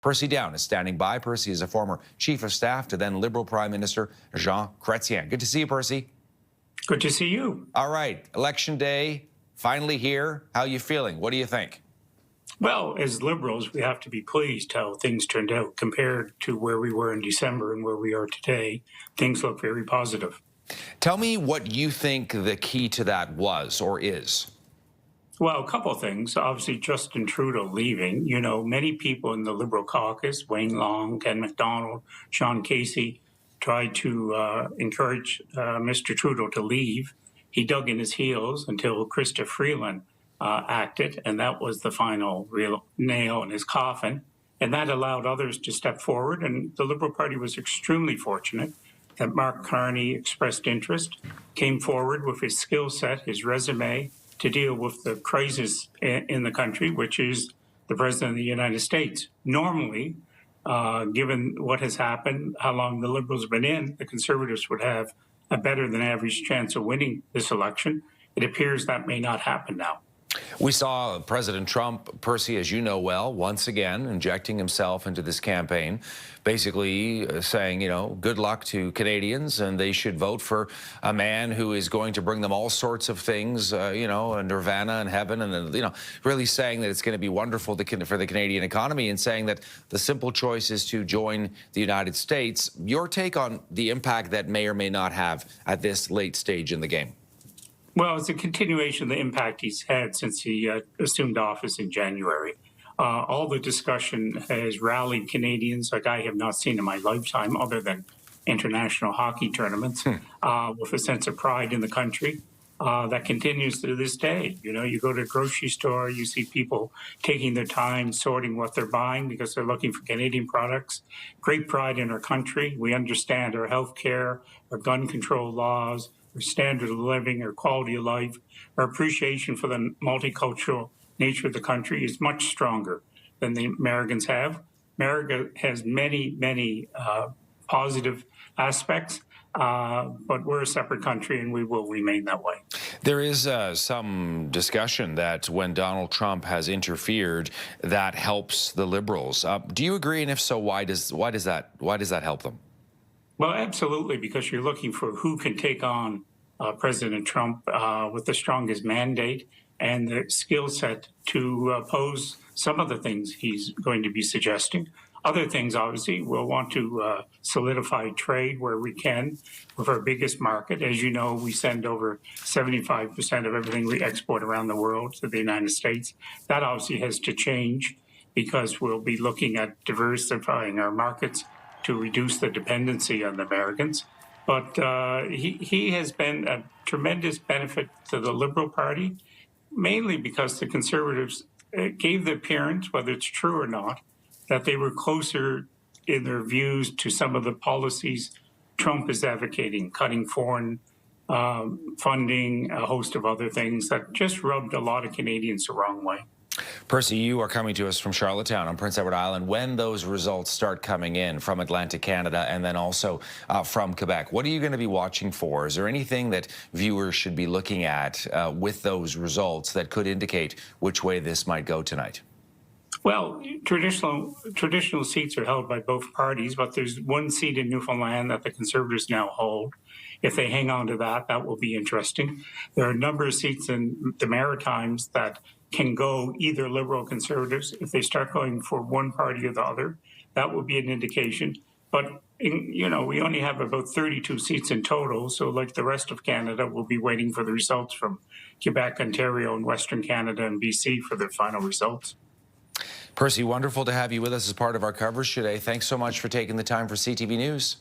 Percy Down is standing by. Percy is a former chief of staff to then Liberal Prime Minister Ex-Chrétien. Good to see you, Percy. Good to see you. All right, Election Day, finally here. How are you feeling? What do you think? Well, as Liberals, we have to be pleased how things turned out compared to where we were in December and where we are today. Things look very positive. Tell me what you think the key to that was or is. Well, a couple of things. Obviously, Justin Trudeau leaving. You know, many people in the Liberal caucus, Wayne Long, Ken MacDonald, Sean Casey, tried to encourage Mr. Trudeau to leave. He dug in his heels until Chrystia Freeland acted, and that was the final real nail in his coffin. And that allowed others to step forward, and the Liberal Party was extremely fortunate that Mark Carney expressed interest, came forward with his skill set, his resume, to deal with the crisis in the country, which is the President of the United States. Normally, given what has happened, how long the Liberals have been in, the Conservatives would have a better than average chance of winning this election. It appears that may not happen now. We saw President Trump, Percy, as you know well, once again injecting himself into this campaign, basically saying, you know, good luck to Canadians and they should vote for a man who is going to bring them all sorts of things, you know, a nirvana and heaven, and, you know, really saying that it's going to be wonderful for the Canadian economy and saying that the simple choice is to join the United States. Your take on the impact that may or may not have at this late stage in the game? Well, it's a continuation of the impact he's had since he assumed office in January. All the discussion has rallied Canadians like I have not seen in my lifetime, other than international hockey tournaments, with a sense of pride in the country that continues to this day. You know, you go to a grocery store, you see people taking their time sorting what they're buying because they're looking for Canadian products. Great pride in our country. We understand our health care, our gun control laws, our standard of living, our quality of life, our appreciation for the multicultural nature of the country is much stronger than the Americans have. America has many, many positive aspects, but we're a separate country and we will remain that way. There is some discussion that when Donald Trump has interfered, that helps the Liberals. Do you agree? And if so, why does that help them? Well, absolutely, because you're looking for who can take on President Trump with the strongest mandate and the skill set to oppose some of the things he's going to be suggesting. Other things, obviously, we'll want to solidify trade where we can with our biggest market. As you know, we send over 75% of everything we export around the world to the United States. That obviously has to change because we'll be looking at diversifying our markets to reduce the dependency on the Americans. But he has been a tremendous benefit to the Liberal Party, mainly because the Conservatives gave the appearance, whether it's true or not, that they were closer in their views to some of the policies Trump is advocating, cutting foreign funding, a host of other things that just rubbed a lot of Canadians the wrong way. Percy, you are coming to us from Charlottetown on Prince Edward Island. When those results start coming in from Atlantic Canada and then also from Quebec, what are you going to be watching for? Is there anything that viewers should be looking at with those results that could indicate which way this might go tonight? Well, traditional seats are held by both parties, but there's one seat in Newfoundland that the Conservatives now hold. If they hang on to that, that will be interesting. There are a number of seats in the Maritimes that can go either Liberal or Conservatives. If they start going for one party or the other, that will be an indication. But, you know, we only have about 32 seats in total, so like the rest of Canada, we'll be waiting for the results from Quebec, Ontario, and Western Canada and BC for their final results. Percy, wonderful to have you with us as part of our coverage today. Thanks so much for taking the time for CTV News.